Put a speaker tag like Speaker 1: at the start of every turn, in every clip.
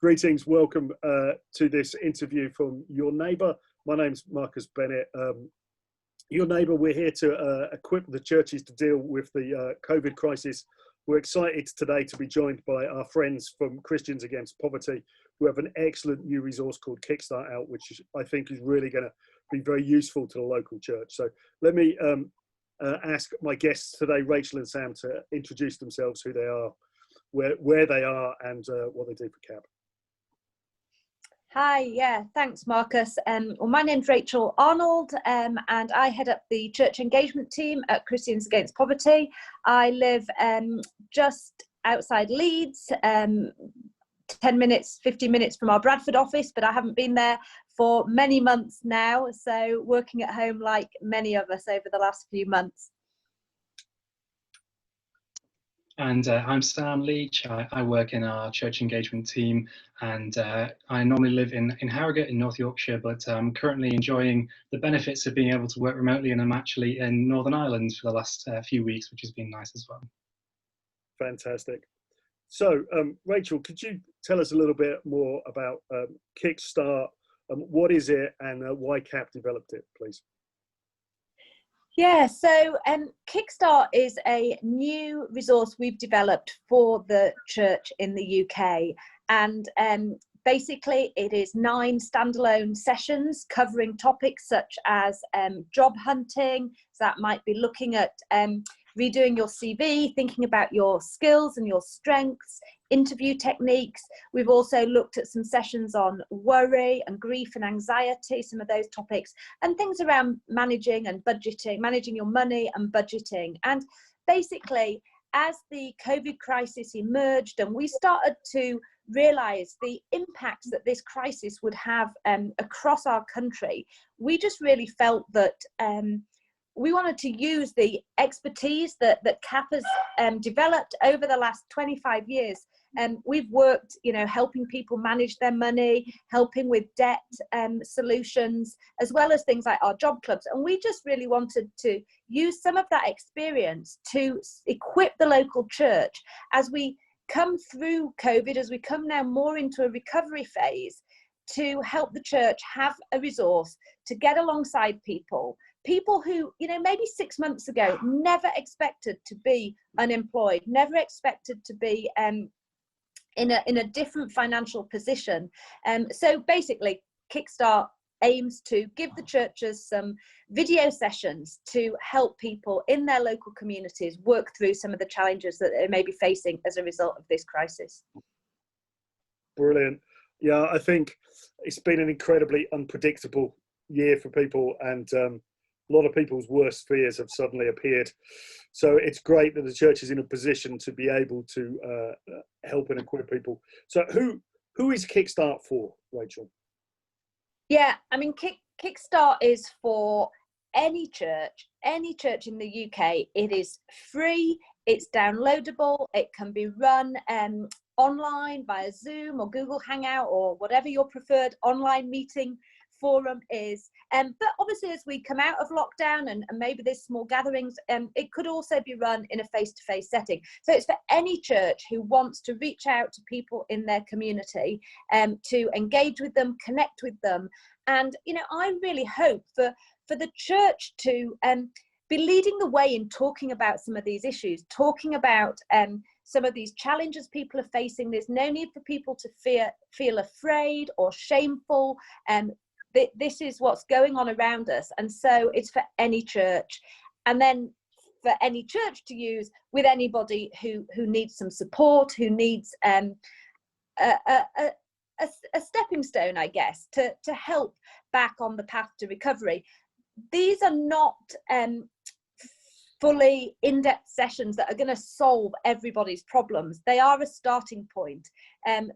Speaker 1: Greetings, welcome to this interview from Your Neighbour. My name's Marcus Bennett. Your Neighbour, we're here to equip the churches to deal with the COVID crisis. We're excited today to be joined by our friends from Christians Against Poverty, who have an excellent new resource called Kickstart out, which I think is really going to be very useful to the local church. So let me ask my guests today, Rachel and Sam, to introduce themselves, who they are, where they are, and what they do for CAP.
Speaker 2: Hi, yeah, thanks, Marcus. Well, my name's Rachel Arnold, and I head up the church engagement team at Christians Against Poverty. I live just outside Leeds, 10 minutes, 15 minutes from our Bradford office, but I haven't been there for many months now, so working at home like many of us over the last few months.
Speaker 3: And I'm Sam Leach. I work in our church engagement team, and I normally live in Harrogate in North Yorkshire, but I'm currently enjoying the benefits of being able to work remotely, and I'm actually in Northern Ireland for the last few weeks, which has been nice as well.
Speaker 1: Fantastic. So, Rachel, could you tell us a little bit more about Kickstart? What is it, and why CAP developed it, please?
Speaker 2: Yeah, so Kickstart is a new resource we've developed for the church in the UK, and basically it is 9 standalone sessions covering topics such as job hunting. So that might be looking at redoing your CV, thinking about your skills and your strengths, interview techniques. We've also looked at some sessions on worry and grief and anxiety, some of those topics, and things around managing and budgeting, managing your money and budgeting. And basically, as the COVID crisis emerged and we started to realise the impacts that this crisis would have across our country, we just really felt that we wanted to use the expertise that CAP has developed over the last 25 years. We've worked, helping people manage their money, helping with debt solutions, as well as things like our job clubs. And we just really wanted to use some of that experience to equip the local church as we come through COVID, as we come now more into a recovery phase, to help the church have a resource to get alongside people who, maybe 6 months ago never expected to be unemployed, never expected to be in a different financial position. So basically, Kickstart aims to give the churches some video sessions to help people in their local communities work through some of the challenges that they may be facing as a result of this crisis.
Speaker 1: Brilliant. Yeah, I think it's been an incredibly unpredictable year for people, and a lot of people's worst fears have suddenly appeared. So it's great that the church is in a position to be able to help and equip people. So who is Kickstart for, Rachel?
Speaker 2: Yeah, I mean, Kickstart is for any church in the UK. It is free, it's downloadable, it can be run online via Zoom or Google Hangout or whatever your preferred online meeting forum is. But obviously, as we come out of lockdown and maybe there's small gatherings, it could also be run in a face-to-face setting. So it's for any church who wants to reach out to people in their community, to engage with them, connect with them. And, I really hope for the church to be leading the way in talking about some of these issues, talking about some of these challenges people are facing. There's no need for people to feel afraid or shameful. This is what's going on around us, and so it's for any church, and then for any church to use with anybody who needs some support, who needs a stepping stone, I guess, to help back on the path to recovery. These are not fully in-depth sessions that are going to solve everybody's problems. They are a starting point.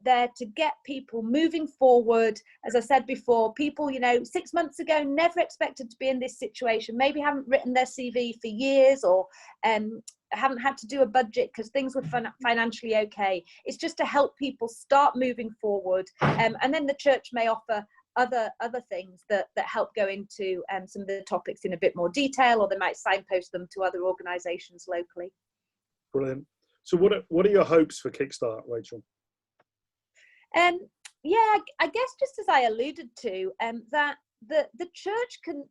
Speaker 2: They're to get people moving forward. As I said before, people, 6 months ago never expected to be in this situation, maybe haven't written their CV for years, or haven't had to do a budget because things were financially okay. It's just to help people start moving forward, and then the church may offer other things that help go into some of the topics in a bit more detail, or they might signpost them to other organisations locally.
Speaker 1: Brilliant. So what are your hopes for Kickstart, Rachel?
Speaker 2: yeah, I guess just as I alluded to, that the church can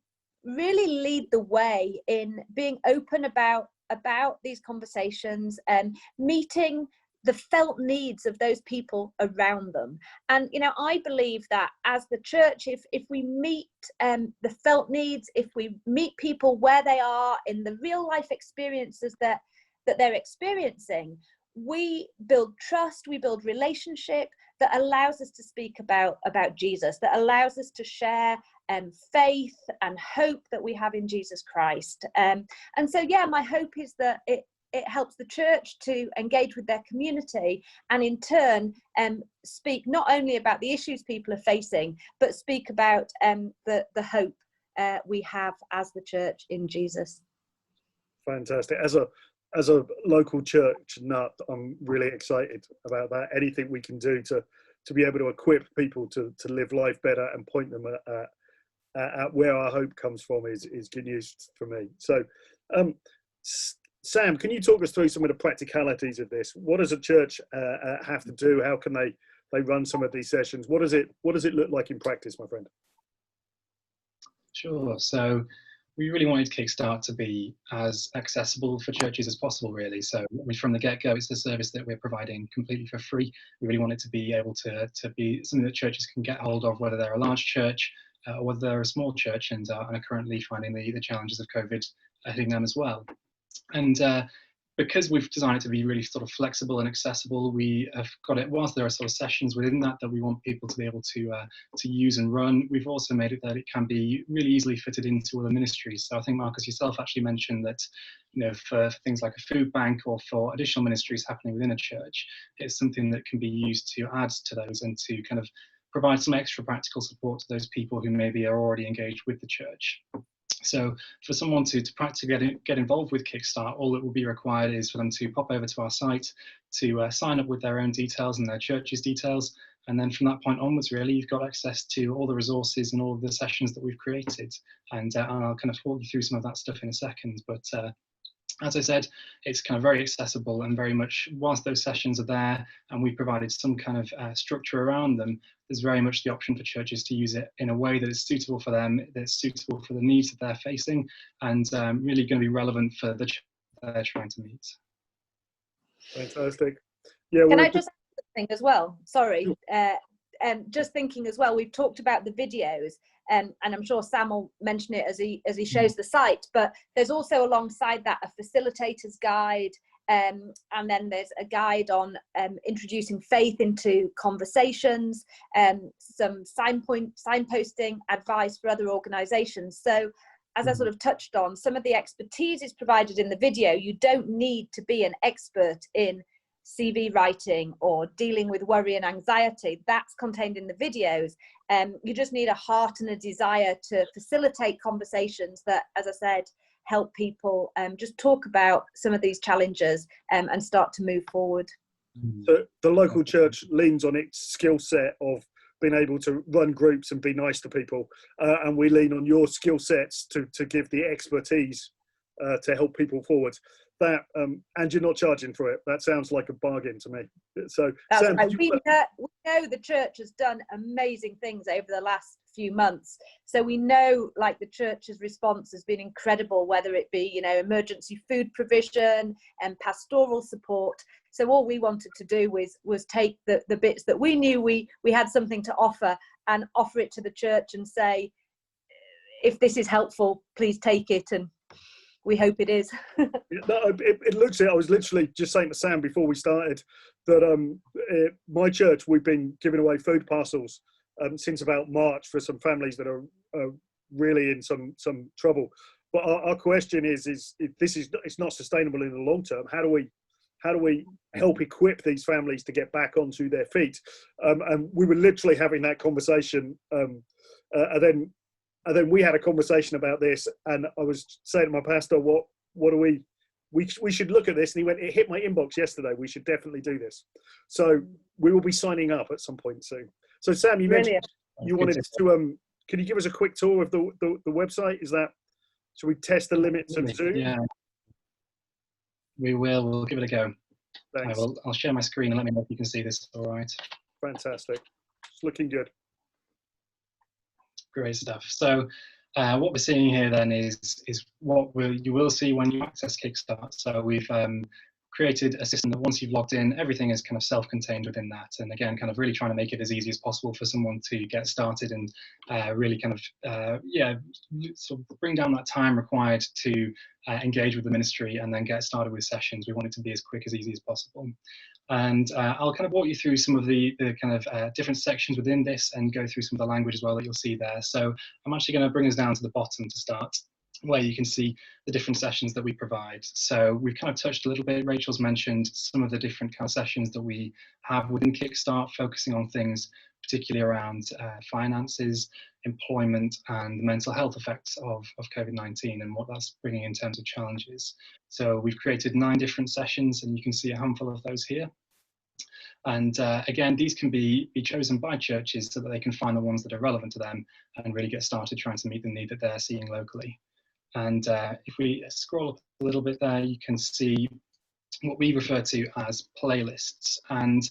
Speaker 2: really lead the way in being open about these conversations and meeting the felt needs of those people around them. And I believe that as the church, if we meet the felt needs, if we meet people where they are in the real life experiences that they're experiencing, we build trust, we build relationship that allows us to speak about Jesus, that allows us to share faith and hope that we have in Jesus Christ. And so, yeah, my hope is that it helps the church to engage with their community, and in turn speak not only about the issues people are facing, but speak about the hope we have as the church in Jesus.
Speaker 1: Fantastic. As a local church nut, I'm really excited about that. Anything we can do to be able to equip people to live life better and point them at where our hope comes from is good news for me. So, Sam, can you talk us through some of the practicalities of this? What does a church have to do? How can they run some of these sessions? What does it look like in practice, my friend?
Speaker 3: Sure. So we really wanted Kickstart to be as accessible for churches as possible, really. So from the get-go, it's a service that we're providing completely for free. We really want it to be able to be something that churches can get hold of, whether they're a large church or whether they're a small church and are currently finding the challenges of COVID hitting them as well. And because we've designed it to be really sort of flexible and accessible, we have got it, whilst there are sort of sessions within that we want people to be able to use and run, we've also made it that it can be really easily fitted into other ministries. So I think, Marcus, yourself actually mentioned that, for things like a food bank or for additional ministries happening within a church, it's something that can be used to add to those and to kind of provide some extra practical support to those people who maybe are already engaged with the church. So for someone to practically get involved with Kickstart, all that will be required is for them to pop over to our site, to sign up with their own details and their church's details. And then from that point onwards, really, you've got access to all the resources and all of the sessions that we've created. And I'll kind of walk you through some of that stuff in a second. But as I said, it's kind of very accessible and very much, whilst those sessions are there and we've provided some kind of structure around them, there's very much the option for churches to use it in a way that is suitable for them, that's suitable for the needs that they're facing, and really going to be relevant for the church they're trying to meet.
Speaker 1: Fantastic. Yeah.
Speaker 2: Can I just add something as well? Sorry. Just thinking as well, we've talked about the videos, and I'm sure Sam will mention it as he shows the site, but there's also alongside that a facilitator's guide, and then there's a guide on introducing faith into conversations, some signposting advice for other organizations. So as I sort of touched on, some of the expertise is provided in the video. You don't need to be an expert in CV writing or dealing with worry and anxiety. That's contained in the videos. You just need a heart and a desire to facilitate conversations that, as I said, help people just talk about some of these challenges and start to move forward.
Speaker 1: The local church leans on its skill set of being able to run groups and be nice to people, and we lean on your skill sets to give the expertise to help people forward. That and you're not charging for it. That sounds like a bargain to me. So
Speaker 2: that's
Speaker 1: Sam,
Speaker 2: right. We know the church has done amazing things over the last few months, so we know like the church's response has been incredible, whether it be emergency food provision and pastoral support. So all we wanted to do was take the bits that we knew we had something to offer and offer it to the church and say, if this is helpful, please take it, and we hope it is.
Speaker 1: It looks it. I was literally just saying to Sam before we started that my church, we've been giving away food parcels since about March for some families that are really in some trouble. But our question is it's not sustainable in the long term. How do we help equip these families to get back onto their feet? And we were literally having that conversation, and then we had a conversation about this, and I was saying to my pastor, what do we should look at this, and he went, it hit my inbox yesterday, we should definitely do this. So we will be signing up at some point soon. So Sam, you mentioned you wanted to can you give us a quick tour of the website? Should we test the limits of Zoom?
Speaker 3: Yeah, we'll give it a go.
Speaker 1: Thanks.
Speaker 3: I'll share my screen and let me know if you can see this all right.
Speaker 1: Fantastic. It's looking good.
Speaker 3: Great stuff. So what we're seeing here then is what you will see when you access Kickstart. So we've created a system that once you've logged in, everything is kind of self-contained within that. And again, kind of really trying to make it as easy as possible for someone to get started and really kind of, sort of bring down that time required to engage with the ministry and then get started with sessions. We want it to be as quick, as easy as possible. And I'll kind of walk you through some of the kind of different sections within this and go through some of the language as well that you'll see there. So I'm actually going to bring us down to the bottom to start, where you can see the different sessions that we provide. So we've kind of touched a little bit, Rachel's mentioned some of the different kind of sessions that we have within Kickstart, focusing on things particularly around finances, employment, and the mental health effects of COVID-19 and what that's bringing in terms of challenges. So we've created 9 different sessions, and you can see a handful of those here. And again, these can be chosen by churches so that they can find the ones that are relevant to them and really get started trying to meet the need that they're seeing locally. And if we scroll up a little bit there, you can see what we refer to as playlists. And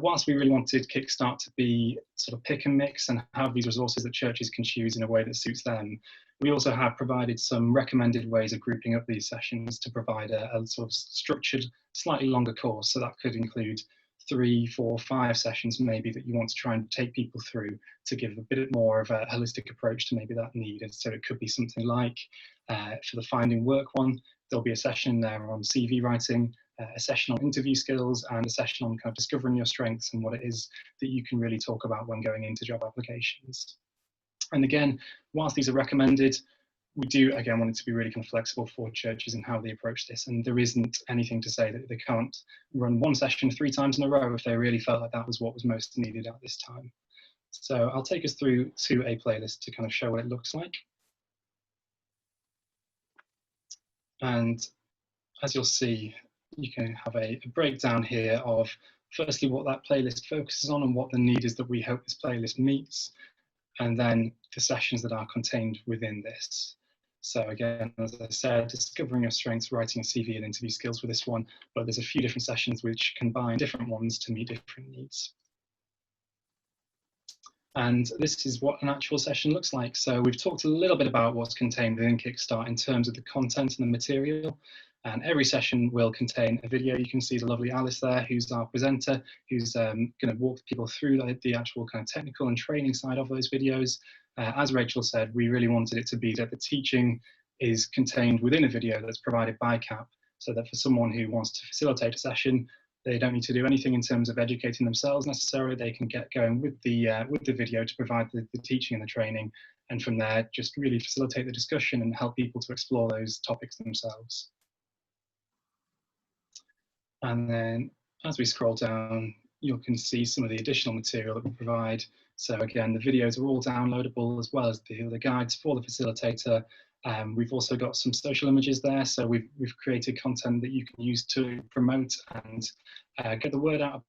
Speaker 3: whilst we really wanted Kickstart to be sort of pick and mix and have these resources that churches can choose in a way that suits them, we also have provided some recommended ways of grouping up these sessions to provide a sort of structured, slightly longer course. So that could include 3, 4, 5 sessions maybe that you want to try and take people through to give a bit more of a holistic approach to maybe that need. And so it could be something like for the finding work one, there'll be a session there on CV writing, a session on interview skills, and a session on kind of discovering your strengths and what it is that you can really talk about when going into job applications. And again, whilst these are recommended, we do again want it to be really kind of flexible for churches and how they approach this. And there isn't anything to say that they can't run one session 3 times in a row if they really felt like that was what was most needed at this time. So I'll take us through to a playlist to kind of show what it looks like. And as you'll see, you can have a breakdown here of firstly what that playlist focuses on and what the need is that we hope this playlist meets, and then the sessions that are contained within this. So again, as I said, discovering your strengths, writing a CV and interview skills for this one, but there's a few different sessions which combine different ones to meet different needs. And this is what an actual session looks like. So we've talked a little bit about what's contained within Kickstart in terms of the content and the material. And every session will contain a video. You can see the lovely Alice there, who's our presenter, who's going to walk people through the actual kind of technical and training side of those videos. As Rachel said, we really wanted it to be that the teaching is contained within a video that's provided by CAP, so that for someone who wants to facilitate a session, they don't need to do anything in terms of educating themselves necessarily. They can get going with the video to provide the teaching and the training, and from there just really facilitate the discussion and help people to explore those topics themselves. And then as we scroll down, you can see some of the additional material that we provide. So again, the videos are all downloadable as well as the guides for the facilitator. We've also got some social images there, so we've created content that you can use to promote and get the word out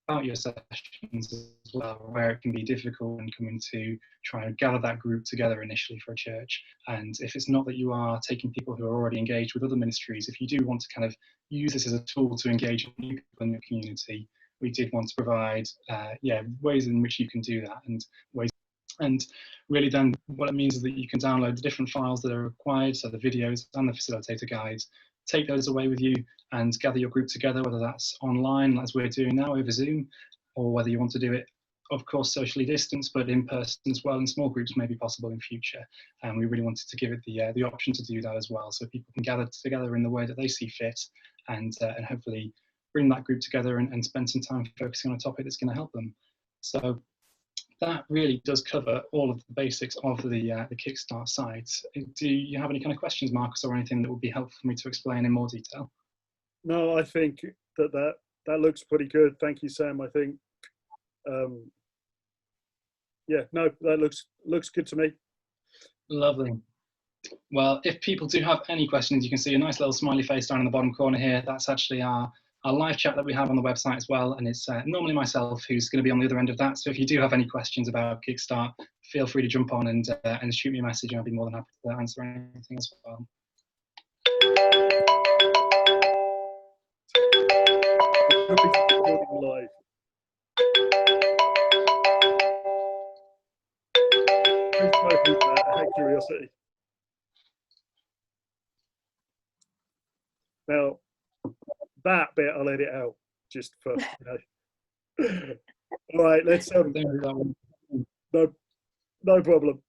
Speaker 3: about your sessions as well, where it can be difficult when coming to try and gather that group together initially for a church. And if it's not that you are taking people who are already engaged with other ministries, if you do want to kind of use this as a tool to engage new people in your community, we did want to provide ways in which you can do that, and really then what it means is that you can download the different files that are required, so the videos and the facilitator guides, take those away with you and gather your group together, whether that's online as we're doing now over Zoom, or whether you want to do it, of course, socially distanced, but in person as well, in small groups may be possible in future. And we really wanted to give it the option to do that as well, so people can gather together in the way that they see fit, and hopefully bring that group together and spend some time focusing on a topic that's going to help them. So that really does cover all of the basics of the Kickstart site. Do you have any kind of questions, Marcus, or anything that would be helpful for me to explain in more detail?
Speaker 1: No, I think that looks pretty good. Thank you, Sam. I think, yeah, no, that looks good to me.
Speaker 3: Lovely. Well, if people do have any questions, you can see a nice little smiley face down in the bottom corner here. That's actually our live chat that we have on the website as well, and it's normally myself who's going to be on the other end of that. So if you do have any questions about Kickstart, feel free to jump on and shoot me a message, and I'll be more than happy to answer anything as well.
Speaker 1: Recording live. curiosity. Now, that bit I'll edit out just for, All right, let's no problem.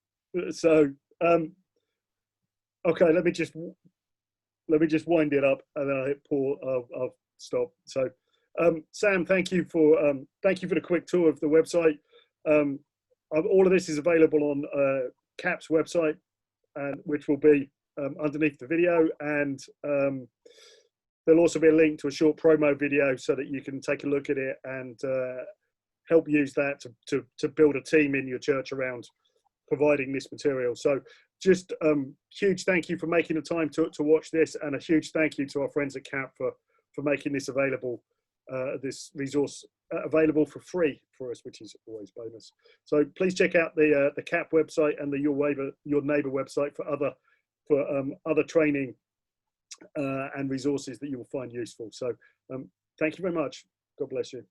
Speaker 1: So okay, let me just wind it up, and then I'll hit pause. I'll stop. So Sam, thank you for the quick tour of the website. All of this is available on CAP's website, and which will be underneath the video, and there'll also be a link to a short promo video so that you can take a look at it and help use that to build a team in your church around providing this material. So just huge thank you for making the time to watch this, and a huge thank you to our friends at CAP for making this available, this resource available for free for us, which is always bonus. So please check out the CAP website and the Your Neighbor website for other training and resources that you will find useful. So thank you very much. God bless you.